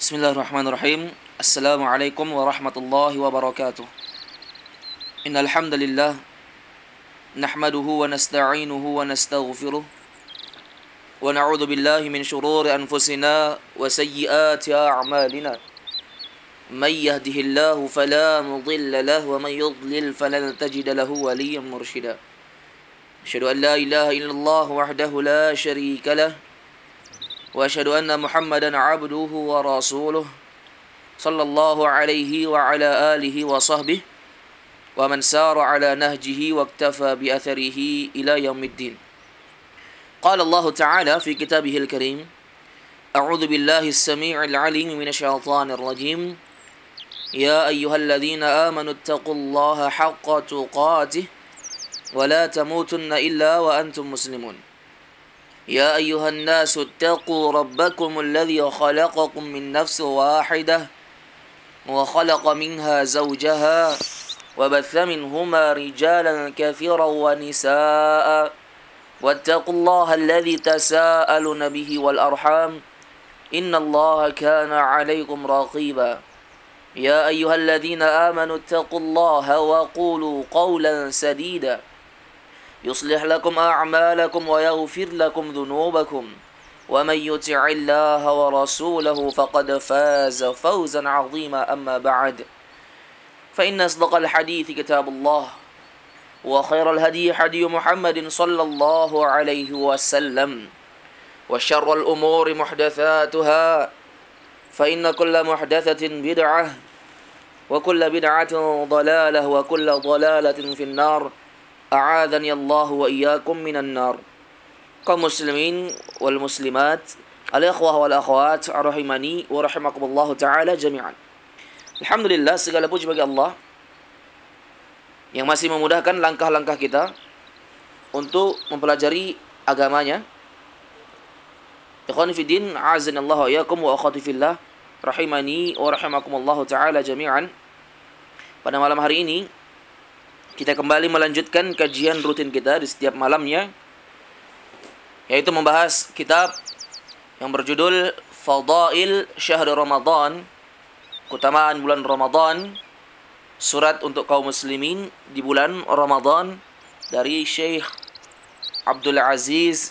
Bismillahirrahmanirrahim. Assalamualaikum warahmatullahi wabarakatuh. Innal hamdalillah nahmaduhu wa nasta'inuhu wa nastaghfiruh wa na'udzu billahi min shururi anfusina wa sayyiati a'malina. May yahdihillahu fala mudilla lahu wa may yudlil falan tajida lahu waliyyan mursyida. Asyhadu an la ilaha illallah wahdahu la syarika lah wa asyhadu anna Muhammadan 'abduhu wa rasuluh sallallahu alaihi wa ala alihi wa sahbihi wa man sara ala nahjihi wa iktafa bi atharihi ila yaumiddin. Qala Allah Ta'ala fi kitabihil karim, a'udzu billahi as-sami'il 'alim minasyaitonir rajim. Ya ayyuhalladzina amanu taqullaha haqqa tuqatih wa la tamutunna illa wa antum muslimun. يا أيها الناس اتقوا ربكم الذي خلقكم من نفس واحدة وخلق منها زوجها وبث منهما رجالا كثيرا ونساء واتقوا الله الذي تساءلون به والأرحام إن الله كان عليكم رقيبا يا أيها الذين آمنوا اتقوا الله وقولوا قولا سديدا يصلح لكم أعمالكم ويغفر لكم ذنوبكم ومن يطع الله ورسوله فقد فاز فوزا عظيما. أما بعد فإن أصدق الحديث كتاب الله وخير الهدي هدي محمد صلى الله عليه وسلم وشر الأمور محدثاتها فإن كل محدثة بدعة وكل بدعة ضلالة وكل ضلالة في النار. A'adzani Allah wa iyyakum minan nar. Kaum muslimin wal muslimat, al-ikhwah wal akhwat, rahimani wa rahimakumullah ta'ala jami'an. Alhamdulillah, segala puji bagi Allah yang masih memudahkan langkah-langkah kita untuk mempelajari agamanya. Ikhwani fi din, a'azzani Allah wa iyyakum wa akhwati fillah, rahimani wa rahimakumullah ta'ala jami'an. Pada malam hari ini kita kembali melanjutkan kajian rutin kita di setiap malamnya, yaitu membahas kitab yang berjudul Fadail Syahr Ramadan, keutamaan bulan Ramadan, surat untuk kaum muslimin di bulan Ramadan, dari Syekh Abdul Aziz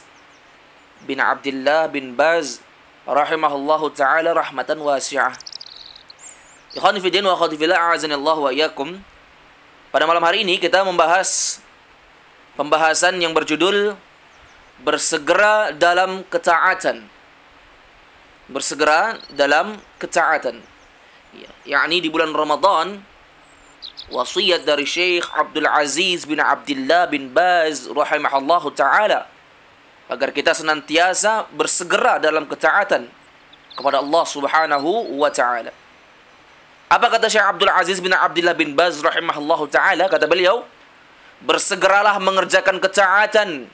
bin Abdullah bin Baz rahimahullahu ta'ala rahmatan wasi'ah. Ikhwani fi din wa akhwati fillah, a'azanillahu wa iyyakum. Pada malam hari ini kita membahas pembahasan yang berjudul bersegera dalam ketaatan. Bersegera dalam ketaatan. Yakni di bulan Ramadan, wasiat dari Syekh Abdul Aziz bin Abdullah bin Baz rahimahullahu ta'ala agar kita senantiasa bersegera dalam ketaatan kepada Allah Subhanahu wa ta'ala. Apa kata Syekh Abdul Aziz bin Abdullah bin Baz rahimahullahu ta'ala? Kata beliau, bersegeralah mengerjakan ketaatan.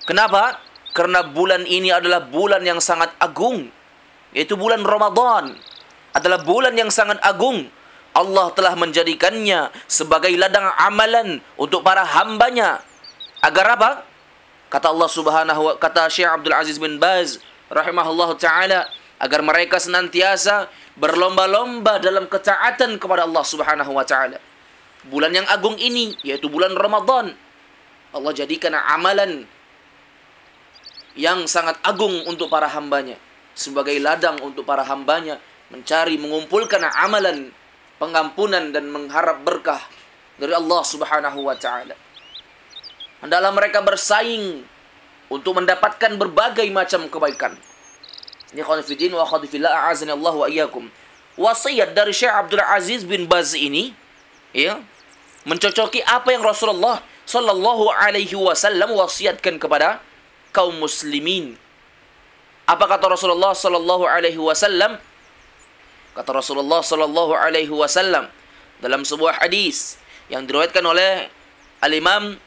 Kenapa? Karena bulan ini adalah bulan yang sangat agung, yaitu bulan Ramadan. Adalah bulan yang sangat agung. Allah telah menjadikannya sebagai ladang amalan untuk para hambanya. Agar apa? Kata Allah Subhanahu wa kata Syekh Abdul Aziz bin Baz rahimahullahu ta'ala, agar mereka senantiasa berlomba-lomba dalam ketaatan kepada Allah Subhanahu wa ta'ala. Bulan yang agung ini, yaitu bulan Ramadan, Allah jadikan amalan yang sangat agung untuk para hambanya, sebagai ladang untuk para hambanya mencari, mengumpulkan amalan pengampunan dan mengharap berkah dari Allah Subhanahu wa ta'ala. Hendaklah mereka bersaing untuk mendapatkan berbagai macam kebaikan. Ini khonifidin wa khadifillah, a'azani Allah wa iyyakum. Wasiat dari Syekh Abdul Aziz bin Baz ini, ya, mencocoki apa yang Rasulullah sallallahu alaihi wasallam wasiatkan kepada kaum muslimin. Apa kata Rasulullah sallallahu alaihi wasallam? Kata Rasulullah sallallahu alaihi wasallam dalam sebuah hadis yang diriwayatkan oleh Al-Imam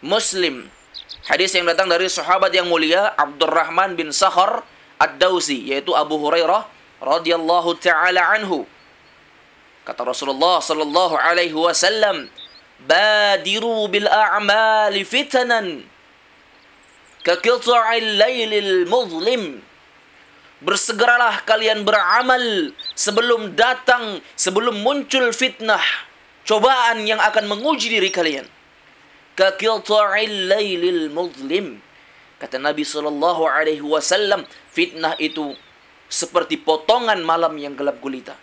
Muslim, hadis yang datang dari sahabat yang mulia Abdurrahman bin Sakhar Ad-Dawsi, yaitu Abu Hurairah radhiyallahu ta'ala anhu. Kata Rasulullah sallallahu alaihi wasallam, badiru bil a'mali fitanan ka qita'il lailil muzlim bersegeralah kalian beramal sebelum muncul fitnah, cobaan yang akan menguji diri kalian. Ka qita'il lailil muzlim. Kata Nabi SAW, fitnah itu seperti potongan malam yang gelap gulita,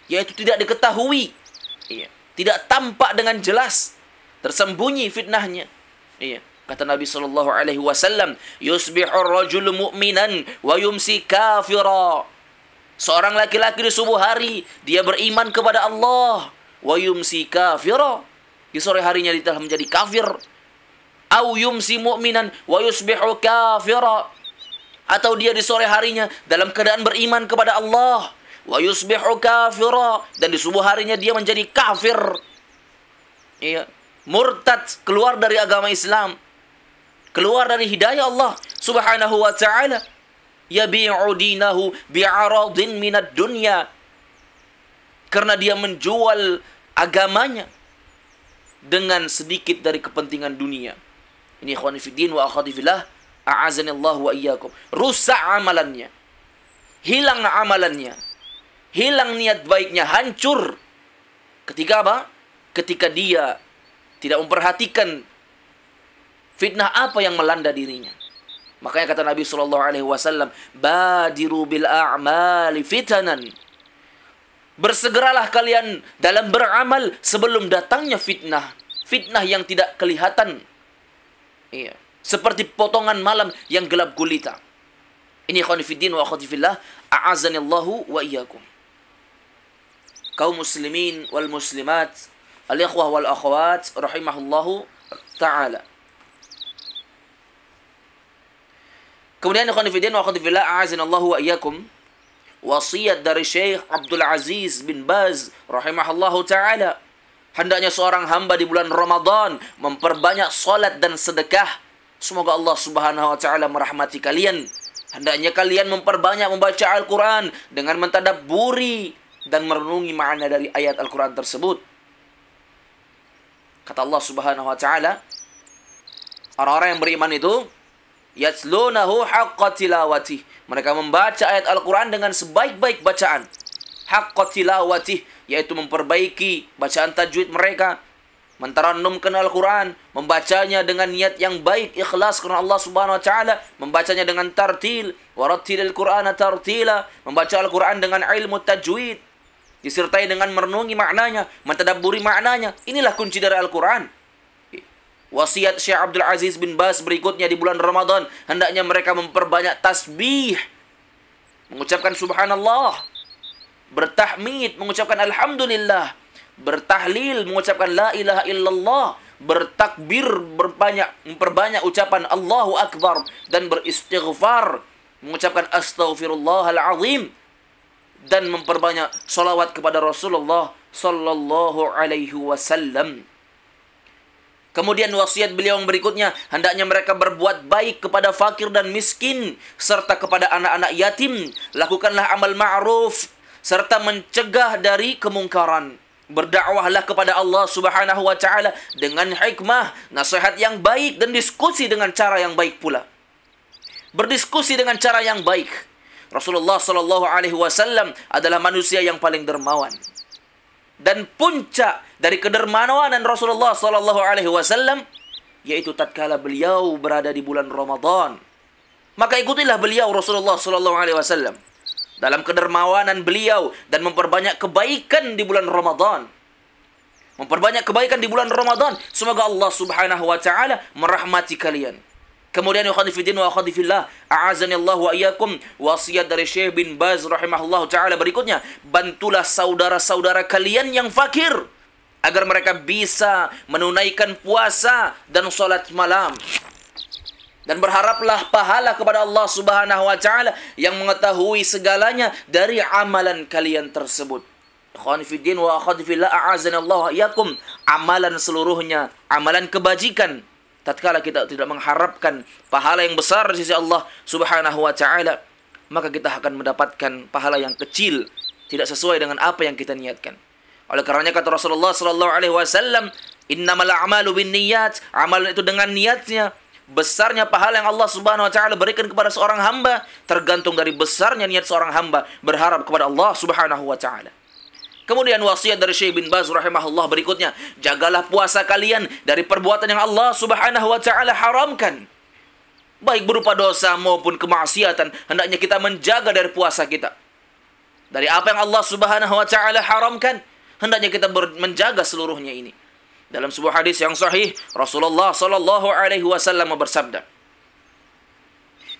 yaitu tidak diketahui, tidak tampak dengan jelas, tersembunyi fitnahnya. Kata Nabi SAW, yusbihur rajulu mu'minan wa yumsi kafira. Seorang laki-laki di subuh hari dia beriman kepada Allah, wa yumsi kafira, di sore harinya dia telah menjadi kafir. Au yumsi mu'minan wa yusbihu kafira, atau dia di sore harinya dalam keadaan beriman kepada Allah, wa yusbihu kafira, dan di subuh harinya dia menjadi kafir. Murtad, keluar dari agama Islam, keluar dari hidayah Allah Subhanahu wa ta'ala. Yabi'u dinahu bi'aradin minad dunya, karena dia menjual agamanya dengan sedikit dari kepentingan dunia. Ini ikhwani fiddin wa akhwati fillah, a'azanillahu wa iyyakum. Rusak amalannya, hilang amalannya, hilang niat baiknya, hancur. Ketika apa? Ketika dia tidak memperhatikan fitnah apa yang melanda dirinya. Makanya kata Nabi SAW, badiru bil a'mali fitanan. Bersegeralah kalian dalam beramal sebelum datangnya fitnah. Fitnah yang tidak kelihatan. Seperti potongan malam yang gelap gulita. Ini ikhwan fiddin wa akhwati fillah, a'azanillahu wa iyyakum. Kaum muslimin wal muslimat, al-ikhwah wal akhwat rahimahullahu ta'ala. Kemudian ikhwan fiddin wa akhwati fillah, a'azanillahu wa iyyakum, wasiat dari Syekh Abdul Aziz bin Baz rahimahullahu ta'ala. Hendaknya seorang hamba di bulan Ramadan memperbanyak salat dan sedekah. Semoga Allah Subhanahu wa ta'ala merahmati kalian. Hendaknya kalian memperbanyak membaca Al-Quran dengan mentadabburi dan merenungi makna dari ayat Al-Quran tersebut. Kata Allah Subhanahu wa ta'ala, orang-orang yang beriman itu yatlunahu haqqa tilawatih. Mereka membaca ayat Al-Quran dengan sebaik-baik bacaan. Haqqa tilawatih, yaitu memperbaiki bacaan tajwid mereka, mentarannumkan Al-Quran, membacanya dengan niat yang baik, ikhlas karena Allah Subhanahu wa ta'ala, membacanya dengan tartil, warattilil Qur'ana tartila, membaca Al-Quran dengan ilmu tajwid, disertai dengan merenungi maknanya, mentadabburi maknanya. Inilah kunci dari Al-Quran. Wasiat Syekh Abdul Aziz bin Baz berikutnya di bulan Ramadan, hendaknya mereka memperbanyak tasbih, mengucapkan subhanallah, bertahmid, mengucapkan alhamdulillah, bertahlil, mengucapkan la ilaha illallah, bertakbir, memperbanyak ucapan Allahu Akbar, dan beristighfar, mengucapkan astaghfirullahal azim, dan memperbanyak salawat kepada Rasulullah sallallahu alaihi wasallam. Kemudian wasiat beliau yang berikutnya, hendaknya mereka berbuat baik kepada fakir dan miskin, serta kepada anak-anak yatim. Lakukanlah amal ma'ruf, serta mencegah dari kemungkaran. Berdakwahlah kepada Allah Subhanahu wa ta'ala dengan hikmah, nasihat yang baik, dan diskusi dengan cara yang baik pula. Berdiskusi dengan cara yang baik. Rasulullah SAW adalah manusia yang paling dermawan. Dan puncak dari kedermawanan Rasulullah SAW yaitu tatkala beliau berada di bulan Ramadan. Maka ikutilah beliau Rasulullah SAW dalam kedermawanan beliau dan memperbanyak kebaikan di bulan Ramadan. Memperbanyak kebaikan di bulan Ramadan. Semoga Allah Subhanahu wa ta'ala merahmati kalian. Kemudian ikhwani fiddin wa akhwati fillah, a'azanillahu wa iyyakum, wasiat dari Syekh bin Baz rahimahullahu taala berikutnya, bantulah saudara-saudara kalian yang fakir agar mereka bisa menunaikan puasa dan salat malam. Dan berharaplah pahala kepada Allah Subhanahu wa taala yang mengetahui segalanya dari amalan kalian tersebut. Ikhwani fiddin wa akhwati fillah, a'azanillahu wa iyyakum, amalan seluruhnya, amalan kebajikan, tatkala kita tidak mengharapkan pahala yang besar di sisi Allah Subhanahu wa ta'ala, maka kita akan mendapatkan pahala yang kecil, tidak sesuai dengan apa yang kita niatkan. Oleh karenanya kata Rasulullah sallallahu alaihi wasallam, innamal a'malu binniyat, amalan itu dengan niatnya. Besarnya pahala yang Allah Subhanahu wa taala berikan kepada seorang hamba tergantung dari besarnya niat seorang hamba berharap kepada Allah Subhanahu wa taala. Kemudian wasiat dari Syekh bin Baz rahimahullah berikutnya, jagalah puasa kalian dari perbuatan yang Allah Subhanahu wa taala haramkan. Baik berupa dosa maupun kemaksiatan, hendaknya kita menjaga dari puasa kita. Dari apa yang Allah Subhanahu wa taala haramkan, hendaknya kita menjaga seluruhnya ini. Dalam sebuah hadis yang sahih, Rasulullah sallallahu alaihi wasallam bersabda,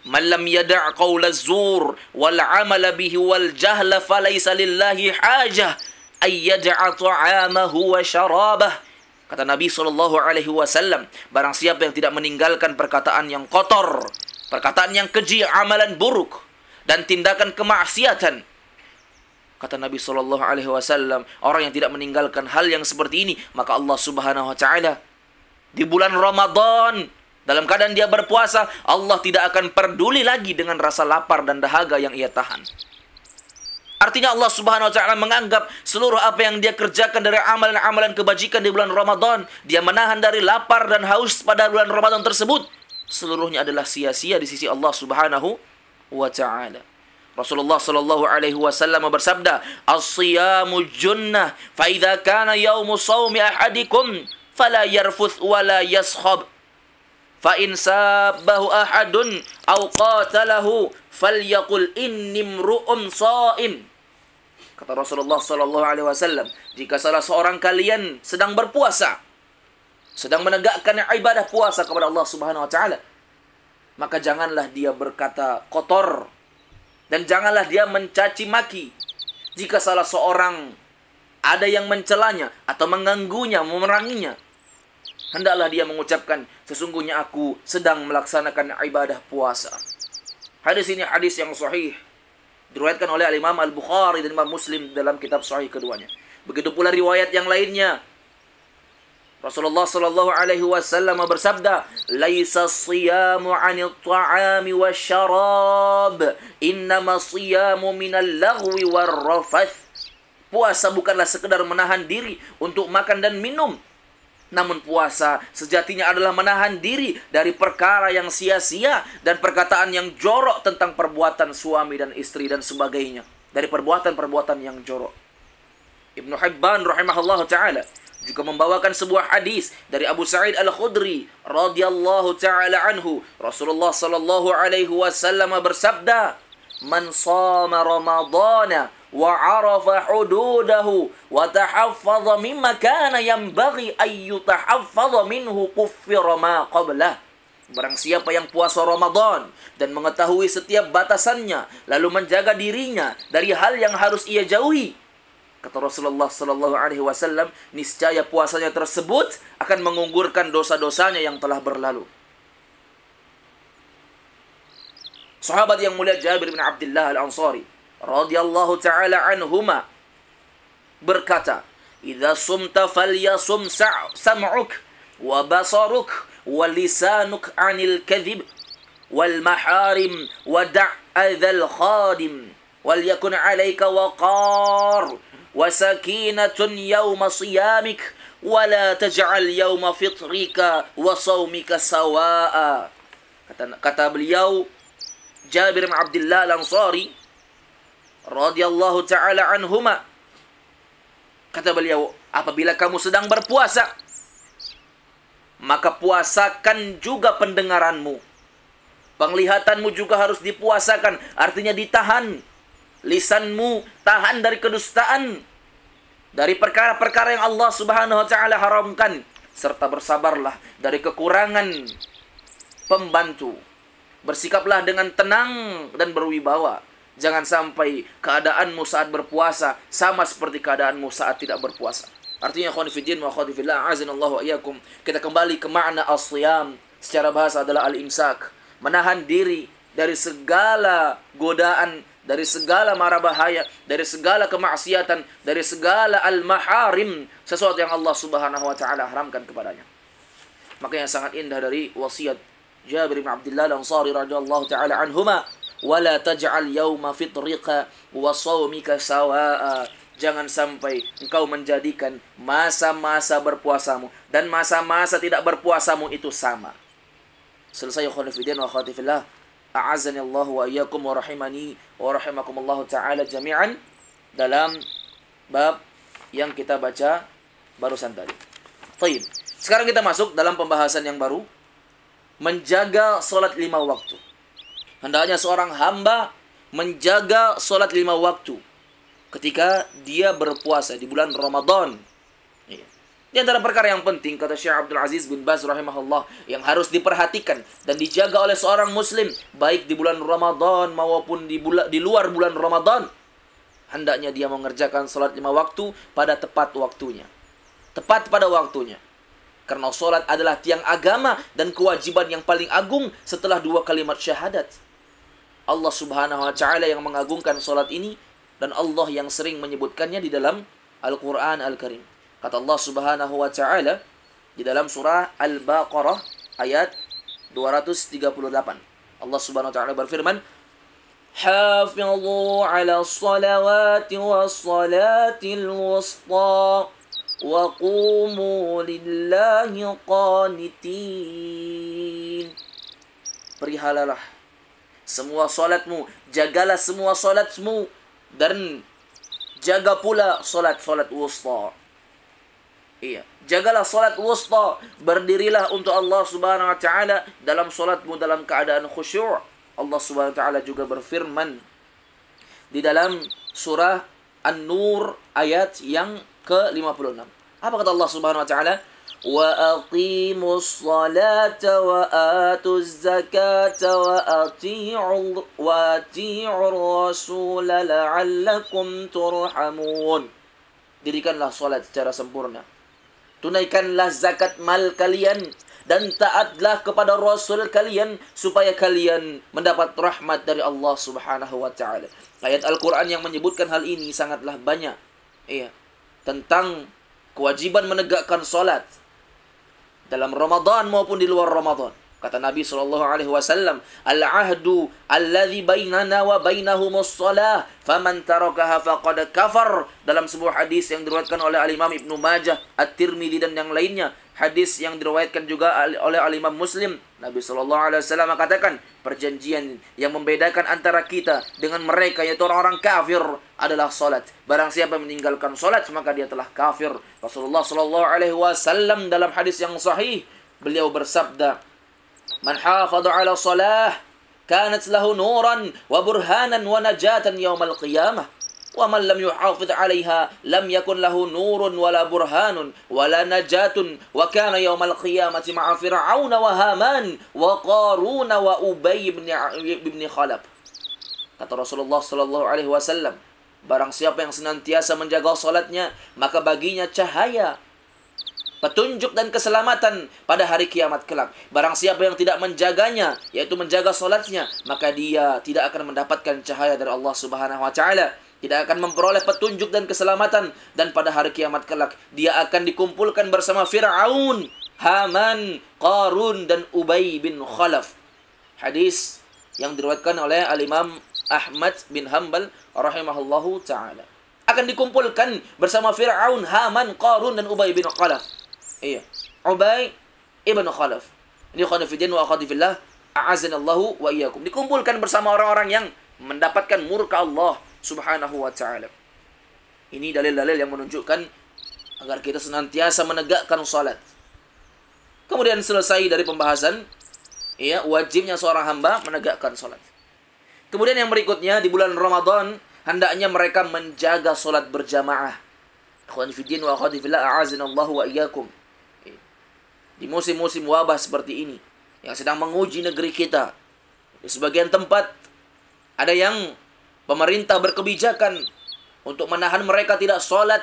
"Man lam yada' qaula az-zur wal 'amala bihi wal jahla falaysa lillahi hajah ay yada'a ta'amahu wa syarabah." Kata Nabi sallallahu alaihi wasallam, barang siapa yang tidak meninggalkan perkataan yang kotor, perkataan yang keji, amalan buruk dan tindakan kemaksiatan, kata Nabi sallallahu alaihi wasallam, orang yang tidak meninggalkan hal yang seperti ini, maka Allah Subhanahu wa taala di bulan Ramadan dalam keadaan dia berpuasa, Allah tidak akan peduli lagi dengan rasa lapar dan dahaga yang ia tahan. Artinya Allah Subhanahu wa taala menganggap seluruh apa yang dia kerjakan dari amalan-amalan kebajikan di bulan Ramadan, dia menahan dari lapar dan haus pada bulan Ramadan tersebut, seluruhnya adalah sia-sia di sisi Allah Subhanahu wa taala. Rasulullah sallallahu alaihi wasallam bersabda, "As-siyamu junnah, fa idza kana yaumu shaumi ahadikum fala yarfuth wa la yaskhab. Fa in sabbahu ahadun aw qatalahu falyaqul inni imru'un sha'im." Kata Rasulullah sallallahu alaihi wasallam, jika salah seorang kalian sedang berpuasa, sedang menegakkan ibadah puasa kepada Allah Subhanahu wa taala, maka janganlah dia berkata kotor dan janganlah dia mencaci maki. Jika salah seorang ada yang mencelanya atau mengganggunya, memeranginya, hendaklah dia mengucapkan, sesungguhnya aku sedang melaksanakan ibadah puasa. Hadis ini hadis yang sahih, diriwayatkan oleh Imam Al-Bukhari dan Imam Muslim dalam kitab sahih keduanya. Begitu pula riwayat yang lainnya, Rasulullah sallallahu alaihi wasallam bersabda, "Laisa as-siyamu 'anil ta'ami wasyarab, innama as-siyamu minal laghwi war-rafath." Puasa bukanlah sekedar menahan diri untuk makan dan minum, namun puasa sejatinya adalah menahan diri dari perkara yang sia-sia dan perkataan yang jorok tentang perbuatan suami dan istri dan sebagainya, dari perbuatan-perbuatan yang jorok. Ibnu Hibban rahimahullah ta'ala juga membawakan sebuah hadis dari Abu Sa'id Al-Khudri radhiyallahu ta'ala anhu. Rasulullah sallallahu alaihi wasallam bersabda, "Man shama Ramadana wa 'arafa hududahu wa tahaffadha mimma kana yanbaghi ay yutahaffadha minhu kuffira ma qablah." Barang siapa yang puasa Ramadan dan mengetahui setiap batasannya, lalu menjaga dirinya dari hal yang harus ia jauhi, kata Rasulullah sallallahu alaihi wasallam, niscaya puasanya tersebut akan menggugurkan dosa-dosanya yang telah berlalu. Sahabat yang mulia Jabir bin Abdullah Al-Ansari radhiyallahu taala anhuma berkata, "Idza sumta falyasum sam'uk wa basaruk wa lisanuk 'anil kadhib wal maharim wa da'adzal khadim wal yakun 'alaika waqar wa sakinatun yawma siyamik wa la taj'al yawma fitrika wa shaumika sawa'a." Kata beliau Jabir bin Abdullah Al-Ansari radhiyallahu taala anhuma, kata beliau, apabila kamu sedang berpuasa, maka puasakan juga pendengaranmu. Penglihatanmu juga harus dipuasakan, artinya ditahan. Lisanmu tahan dari kedustaan, dari perkara-perkara yang Allah Subhanahu wa taala haramkan, serta bersabarlah dari kekurangan pembantu. Bersikaplah dengan tenang dan berwibawa. Jangan sampai keadaanmu saat berpuasa sama seperti keadaanmu saat tidak berpuasa. Artinya, khawani fiddin wa akhwati fillah, azanallahu wa iyyakum, kita kembali ke makna as-siyam. Secara bahasa adalah al-imsak, menahan diri dari segala godaan, dari segala mara bahaya, dari segala kemaksiatan, dari segala al-maharim, sesuatu yang Allah Subhanahu wa taala haramkan kepadanya. Maka yang sangat indah dari wasiat Jabir bin Abdullah Al-Ansari radhiyallahu taala anhuma, "Wala taj'al yauma fitrika wa shaumika sawa'a." Jangan sampai engkau menjadikan masa-masa berpuasamu dan masa-masa tidak berpuasamu itu sama. Selesai khonifidin wa khatifillah. A'azani Allah wa iyyakum wa rahimani wa rahimakumullahu ta'ala jami'an. Dalam bab yang kita baca barusan tadi. Taib. Sekarang kita masuk dalam pembahasan yang baru. Menjaga solat 5 waktu. Hendaknya seorang hamba menjaga solat 5 waktu ketika dia berpuasa di bulan Ramadan. Di antara perkara yang penting, kata Syekh Abdul Aziz bin Baz rahimahullah, yang harus diperhatikan dan dijaga oleh seorang muslim baik di bulan Ramadan maupun di luar bulan Ramadan, hendaknya dia mengerjakan salat 5 waktu pada tepat waktunya. Tepat pada waktunya. Karena salat adalah tiang agama dan kewajiban yang paling agung setelah 2 kalimat syahadat. Allah Subhanahu wa taala yang mengagungkan salat ini dan Allah yang sering menyebutkannya di dalam Al-Qur'an Al-Karim. Kata Allah Subhanahu wa taala di dalam surah Al-Baqarah ayat 238. Allah Subhanahu wa taala berfirman, "Hafidhu 'ala shalawati was-salatil wusta wa qumu lillahi qanitin." Perihalalah semua salatmu, jagalah semua salatmu dan jaga pula salat-salat wusta. Iya, jagalah salat wusta, berdirilah untuk Allah Subhanahu wa taala dalam salatmu dalam keadaan khusyuk. Allah Subhanahu wa taala juga berfirman di dalam surah An-Nur ayat yang ke-56. Apa kata Allah Subhanahu wa taala? Wa aqimus salata wa atuz zakata wa ati'ur rasul la'allakum turhamun. Dirikanlah salat secara sempurna. Tunaikanlah zakat mal kalian dan taatlah kepada Rasul kalian supaya kalian mendapat rahmat dari Allah Subhanahu wa taala. Ayat Al-Qur'an yang menyebutkan hal ini sangatlah banyak. Iya, tentang kewajiban menegakkan salat dalam Ramadan maupun di luar Ramadan. Kata Nabi SAW, "Al-ahdu alladhi bainana wa bainahumus salah, faman tarakaha faqad kafar." Dalam sebuah hadis yang diriwayatkan oleh Al-Imam Ibnu Majah, At-Tirmidzi dan yang lainnya. Hadis yang diriwayatkan juga oleh Al-Imam Muslim. Nabi SAW mengatakan, perjanjian yang membedakan antara kita dengan mereka, yaitu orang-orang kafir, adalah salat. Barang siapa meninggalkan salat, maka dia telah kafir. Rasulullah SAW dalam hadis yang sahih, beliau bersabda, "Man hafadha 'ala salah kanat lahu nuran wa burhanan wa najatan yaumal qiyamah. Wa man lam yuhafidh 'alaiha lam yakun lahu nurun wala burhanun wala najatun wa kana yaumal qiyamati ma'a fir'aun wa haman wa qarun wa ubay ibn khalaf." Kata Rasulullah sallallahu alaihi wasallam, barang siapa yang senantiasa menjaga salatnya, maka baginya cahaya, petunjuk dan keselamatan pada hari kiamat kelak. Barang siapa yang tidak menjaganya, yaitu menjaga salatnya, maka dia tidak akan mendapatkan cahaya dari Allah Subhanahu wa taala, tidak akan memperoleh petunjuk dan keselamatan, dan pada hari kiamat kelak dia akan dikumpulkan bersama Fir'aun, Haman, Qarun dan Ubay bin Khalaf. Hadis yang diriwayatkan oleh Al-Imam Ahmad bin Hanbal rahimahullahu taala. Akan dikumpulkan bersama Fir'aun, Haman, Qarun dan Ubay bin Khalaf. Iya, Ubay ibn Khalaf. Ini khonifidin wa akhadifillah, a'azanallahu wa iyyakum. Dikumpulkan bersama orang-orang yang mendapatkan murka Allah Subhanahu wa taala. Ini dalil-dalil yang menunjukkan agar kita senantiasa menegakkan salat. Kemudian selesai dari pembahasan, ya, wajibnya seorang hamba menegakkan salat. Kemudian yang berikutnya, di bulan Ramadan hendaknya mereka menjaga salat berjamaah. Khonifidin wa akhadifillah, a'azanallahu wa iyyakum. Di musim-musim wabah seperti ini yang sedang menguji negeri kita, di sebagian tempat ada yang pemerintah berkebijakan untuk menahan mereka tidak sholat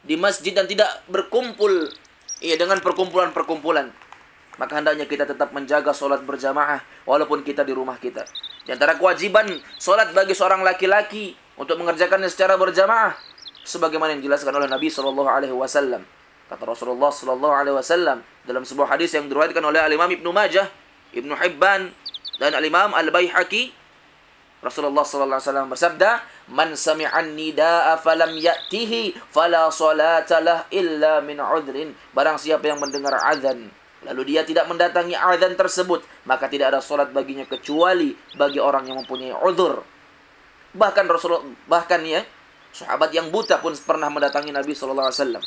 di masjid dan tidak berkumpul dengan perkumpulan-perkumpulan. Maka hendaknya kita tetap menjaga sholat berjamaah walaupun kita di rumah kita. Di antara kewajiban sholat bagi seorang laki-laki untuk mengerjakannya secara berjamaah, sebagaimana yang dijelaskan oleh Nabi SAW. Kata Rasulullah SAW dalam sebuah hadis yang diriwayatkan oleh Al-Imam Ibnu Majah, Ibnu Hibban dan Al-Imam Al-Baihaqi, Rasulullah SAW bersabda, "Man sami'an nida'a falam ya'tihi fala salata lah illa min udhrin." Barang siapa yang mendengar azan lalu dia tidak mendatangi azan tersebut, maka tidak ada salat baginya kecuali bagi orang yang mempunyai uzur. Bahkan ya, sahabat yang buta pun pernah mendatangi Nabi sallallahu alaihi wasallam.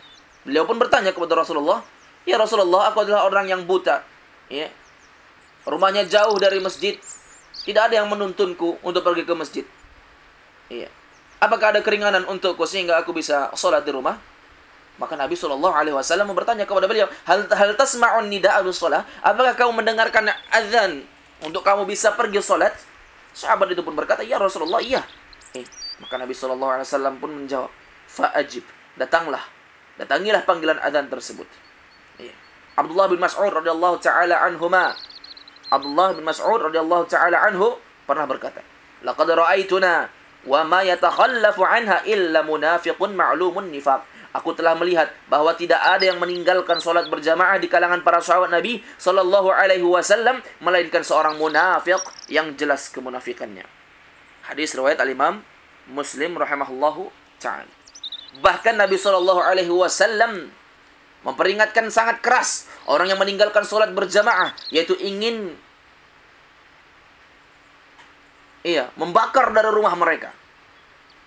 Beliau pun bertanya kepada Rasulullah, "Ya Rasulullah, aku adalah orang yang buta. Ya. Rumahnya jauh dari masjid. Tidak ada yang menuntunku untuk pergi ke masjid. Iya. Apakah ada keringanan untukku sehingga aku bisa salat di rumah?" Maka Nabi SAW bertanya kepada beliau, hal tasma'un nida'al shalah? Apakah kamu mendengarkan azan untuk kamu bisa pergi salat? Sahabat itu pun berkata, "Ya Rasulullah, iya." Maka Nabi SAW pun menjawab, "Fa'ajib, datangilah panggilan azan tersebut." Abdullah bin Mas'ud radhiyallahu taala anhu pernah berkata, "Laqad ra'aituna wa ma yatakhallafu anha illa munafiqun ma'lumun nifaq." Aku telah melihat bahwa tidak ada yang meninggalkan salat berjamaah di kalangan para sahabat Nabi sallallahu alaihi wasallam melainkan seorang munafik yang jelas kemunafikannya. Hadis riwayat Al-Imam Muslim rahimahullahu taala. Bahkan Nabi sallallahu alaihi wasallam memperingatkan sangat keras orang yang meninggalkan salat berjamaah, yaitu ingin membakar dari rumah mereka.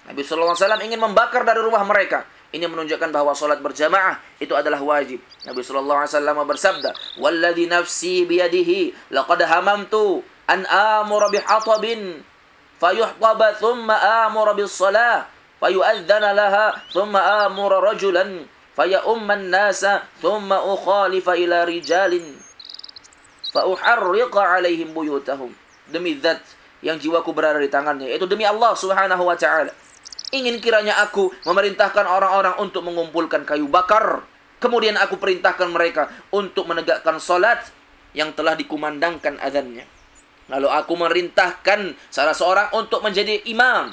Nabi sallallahu alaihi wasallam ingin membakar dari rumah mereka. Ini menunjukkan bahwa salat berjamaah itu adalah wajib. Nabi sallallahu alaihi wasallam bersabda, "Walladzi nafsi biyadihi laqad hamamtu an amura bihatabin fayuhtaba thumma amura bis-shalah fayu'adzana laha thumma amura rajulan fayumma an-nasa thumma ukhalifa ila rijalin fauharriqa alaihim buyutahum." Demi zat yang jiwaku berada di tangannya, yaitu demi Allah Subhanahu wa taala, ingin kiranya aku memerintahkan orang-orang untuk mengumpulkan kayu bakar. Kemudian aku perintahkan mereka untuk menegakkan salat yang telah dikumandangkan azannya. Lalu aku merintahkan salah seorang untuk menjadi imam.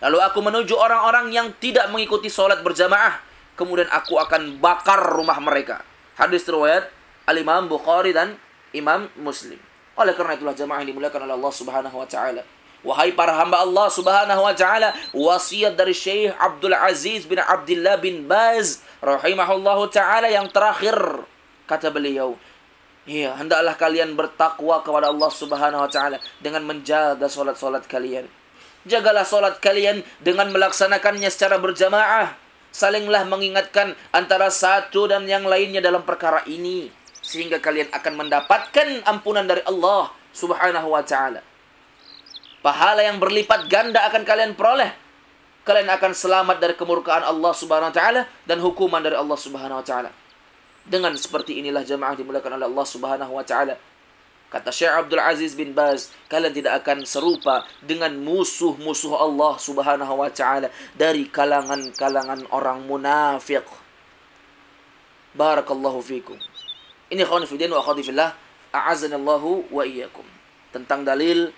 Lalu aku menuju orang-orang yang tidak mengikuti salat berjamaah. Kemudian aku akan bakar rumah mereka. Hadis riwayat Al-Imam Bukhari dan Imam Muslim. Oleh karena itulah jamaah yang dimuliakan oleh Allah Subhanahu wa taala, wahai para hamba Allah Subhanahu wa taala, wasiat dari Syekh Abdul Aziz bin Abdullah bin Baz rahimahullahu taala yang terakhir, kata beliau, hendaklah kalian bertakwa kepada Allah Subhanahu wa taala dengan menjaga salat-salat kalian. Jagalah salat kalian dengan melaksanakannya secara berjamaah. Salinglah mengingatkan antara satu dan yang lainnya dalam perkara ini, sehingga kalian akan mendapatkan ampunan dari Allah Subhanahu wa taala. Pahala yang berlipat ganda akan kalian peroleh. Kalian akan selamat dari kemurkaan Allah Subhanahu wa taala dan hukuman dari Allah Subhanahu wa taala. Dengan seperti inilah jamaah dimuliakan oleh Allah Subhanahu wa taala. Kata Syekh Abdul Aziz bin Baz, kalian tidak akan serupa dengan musuh-musuh Allah Subhanahu wa taala dari kalangan-kalangan orang munafik. Barakallahu fikum. Ini ikhwan fillah wa akhwati fillah, a'azzanallahu wa iyyakum. Tentang dalil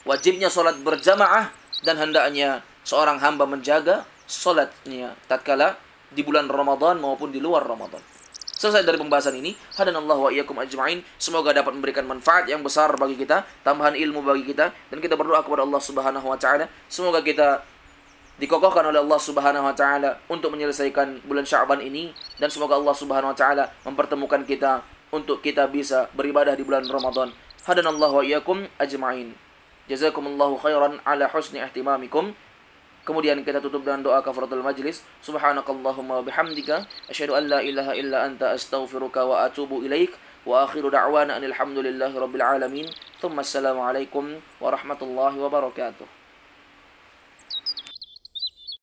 wajibnya salat berjamaah dan hendaknya seorang hamba menjaga salatnya tatkala di bulan Ramadan maupun di luar Ramadan. Selesai dari pembahasan ini, hadanallahu wa iyyakum ajma'in. Semoga dapat memberikan manfaat yang besar bagi kita, tambahan ilmu bagi kita, dan kita berdoa kepada Allah Subhanahu wa taala semoga kita dikokohkan oleh Allah Subhanahu wa taala untuk menyelesaikan bulan Sya'ban ini, dan semoga Allah Subhanahu wa taala mempertemukan kita untuk kita bisa beribadah di bulan Ramadan. Hadanallahu wa iyyakum ajma'in. Jazakumullahu khairan ala husni ihtimamikum. Kemudian kita tutup dengan doa kafaratul majlis. Subhanakallahumma wa bihamdika asyhadu an la ilaha illa anta astaghfiruka wa atubu ilaik. Wa akhiru da'wana alhamdulillahi rabbil alamin. Tsumma assalamu alaikum warahmatullahi wabarakatuh.